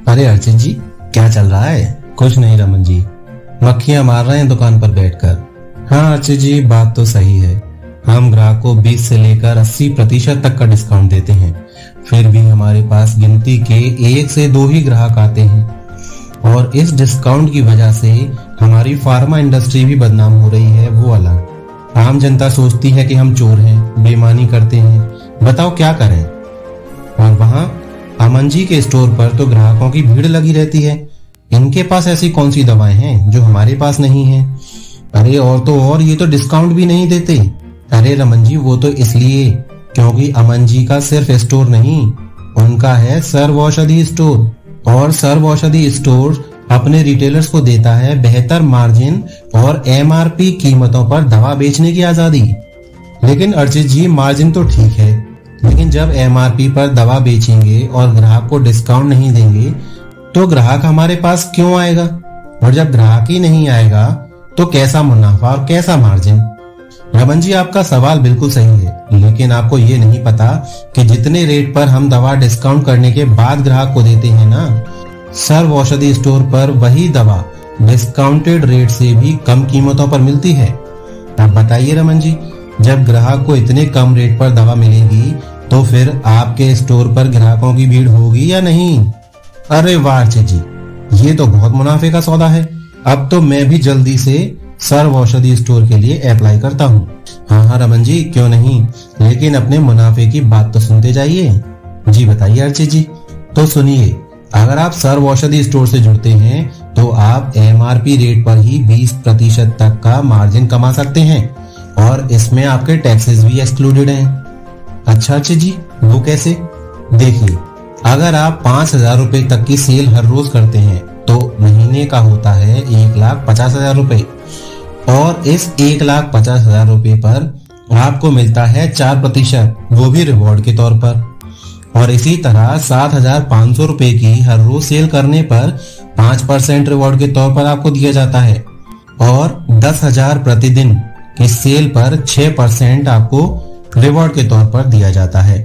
अरे अर्चित जी, क्या चल रहा है? कुछ नहीं रमन जी, मक्खियां मार रहे हैं दुकान पर बैठकर। हाँ अर्चित जी, बात तो सही है। हम ग्राहक को 20 से लेकर 80% तक का डिस्काउंट देते हैं, फिर भी हमारे पास गिनती के 1 से 2 ही ग्राहक आते हैं। और इस डिस्काउंट की वजह से हमारी फार्मा इंडस्ट्री भी बदनाम हो रही है, वो अलग। आम जनता सोचती है कि हम चोर हैं, बेईमानी करते हैं। बताओ क्या करें? और वहां अमन जी के स्टोर पर तो ग्राहकों की भीड़ लगी रहती है। इनके पास ऐसी कौन सी दवाएं हैं जो हमारे पास नहीं है? अरे और तो और, ये तो डिस्काउंट भी नहीं देते। अरे रमन जी, वो तो इसलिए क्योंकि अमन जी का सिर्फ स्टोर नहीं, उनका है सर्व औषधि स्टोर। और सर्व औषधि स्टोर अपने रिटेलर्स को देता है बेहतर मार्जिन और MRP कीमतों पर दवा बेचने की आजादी। लेकिन अर्चित जी, मार्जिन तो ठीक है, लेकिन जब MRP पर दवा बेचेंगे और ग्राहक को डिस्काउंट नहीं देंगे तो ग्राहक हमारे पास क्यों आएगा? और जब ग्राहक ही नहीं आएगा तो कैसा मुनाफा और कैसा मार्जिन? रमन जी, आपका सवाल बिल्कुल सही है, लेकिन आपको ये नहीं पता कि जितने रेट पर हम दवा डिस्काउंट करने के बाद ग्राहक को देते हैं ना, सर्व औषधि स्टोर पर वही दवा डिस्काउंटेड रेट से भी कम कीमतों पर मिलती है। अब बताइए रमन जी, जब ग्राहक को इतने कम रेट पर दवा मिलेगी तो फिर आपके स्टोर पर ग्राहकों की भीड़ होगी या नहीं? अरे वाह अर्चित जी, ये तो बहुत मुनाफे का सौदा है। अब तो मैं भी जल्दी से सर्व औषधि स्टोर के लिए अप्लाई करता हूँ। हाँ रमन जी, क्यों नहीं, लेकिन अपने मुनाफे की बात तो सुनते जाइए। जी बताइए अर्चित जी। तो सुनिए, अगर आप सर्व औषधि स्टोर से जुड़ते हैं तो आप MRP रेट पर ही 20% तक का मार्जिन कमा सकते हैं और इसमें आपके टैक्सेस भी एक्सक्लूडेड हैं। अच्छा अर्चित जी, वो कैसे? देखिए, अगर आप 5,000 रुपए तक की सेल हर रोज करते हैं तो महीने का होता है 1,50,000 रुपए, और इस 1,50,000 रुपए पर आपको मिलता है 4%, वो भी रिवॉर्ड के तौर पर। और इसी तरह 7,500 रुपए की हर रोज सेल करने पर 5% रिवॉर्ड के तौर पर आपको दिया जाता है, और 10,000 प्रतिदिन की सेल पर 6% आपको रिवॉर्ड के तौर पर दिया जाता है।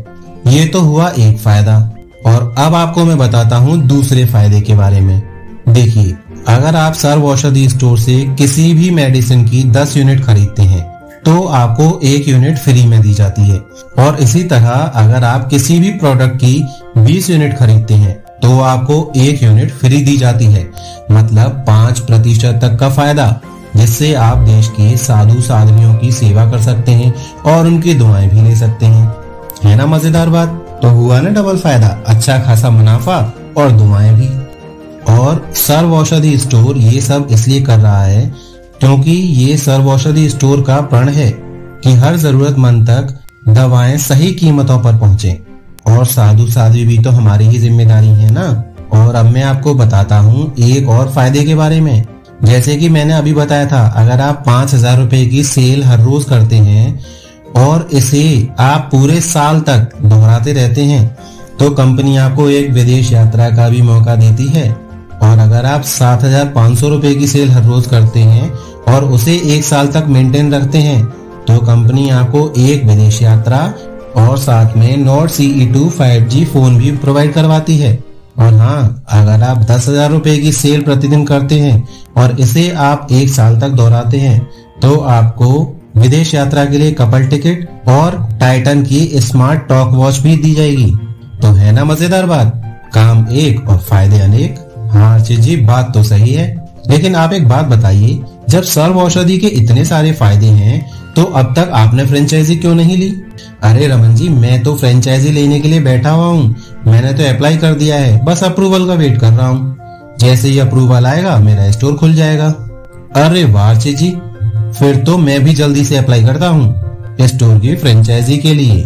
ये तो हुआ एक फायदा, और अब आपको मैं बताता हूँ दूसरे फायदे के बारे में। देखिए, अगर आप सर्व औषधि स्टोर से किसी भी मेडिसिन की 10 यूनिट खरीदते हैं तो आपको 1 यूनिट फ्री में दी जाती है, और इसी तरह अगर आप किसी भी प्रोडक्ट की 20 यूनिट खरीदते हैं तो आपको 1 यूनिट फ्री दी जाती है। मतलब 5% तक का फायदा, जिससे आप देश के साधु साध्वियों की सेवा कर सकते हैं और उनकी दुआएं भी ले सकते हैं। है ना मजेदार बात? तो हुआ ना डबल फायदा, अच्छा खासा मुनाफा और दुआएं भी। और सर्व औषधि स्टोर ये सब इसलिए कर रहा है क्योंकि ये सर्व औषधि स्टोर का प्रण है कि हर जरूरतमंद तक दवाएं सही कीमतों पर पहुंचे, और साधु साध्वी भी तो हमारी ही जिम्मेदारी है ना। और अब मैं आपको बताता हूँ एक और फायदे के बारे में। जैसे कि मैंने अभी बताया था, अगर आप 5,000 रुपए की सेल हर रोज करते हैं और इसे आप पूरे साल तक दोहराते रहते हैं तो कंपनी आपको एक विदेश यात्रा का भी मौका देती है। और अगर आप 7,500 रुपए की सेल हर रोज करते हैं और उसे 1 साल तक मेंटेन रखते हैं तो कंपनी आपको एक विदेश यात्रा और साथ में नॉट CE2 5G फोन भी प्रोवाइड करवाती है। और हाँ, अगर आप 10,000 रुपए की सेल प्रतिदिन करते हैं और इसे आप 1 साल तक दोहराते हैं तो आपको विदेश यात्रा के लिए कपल टिकट और टाइटन की स्मार्ट टॉक वॉच भी दी जाएगी। तो है ना मजेदार बात? काम एक और फायदे अनेक। हाँ अर्चित जी, बात तो सही है, लेकिन आप एक बात बताइए, जब सर्व औषधि के इतने सारे फायदे हैं तो अब तक आपने फ्रेंचाइजी क्यों नहीं ली? अरे रमन जी, मैं तो फ्रेंचाइजी लेने के लिए बैठा हुआ हूँ। मैंने तो अप्लाई कर दिया है, बस अप्रूवल का वेट कर रहा हूँ। जैसे ही अप्रूवल आएगा मेरा स्टोर खुल जाएगा। अरे वाह अर्चित जी, फिर तो मैं भी जल्दी से अप्लाई करता हूँ स्टोर की फ्रेंचाइजी के लिए।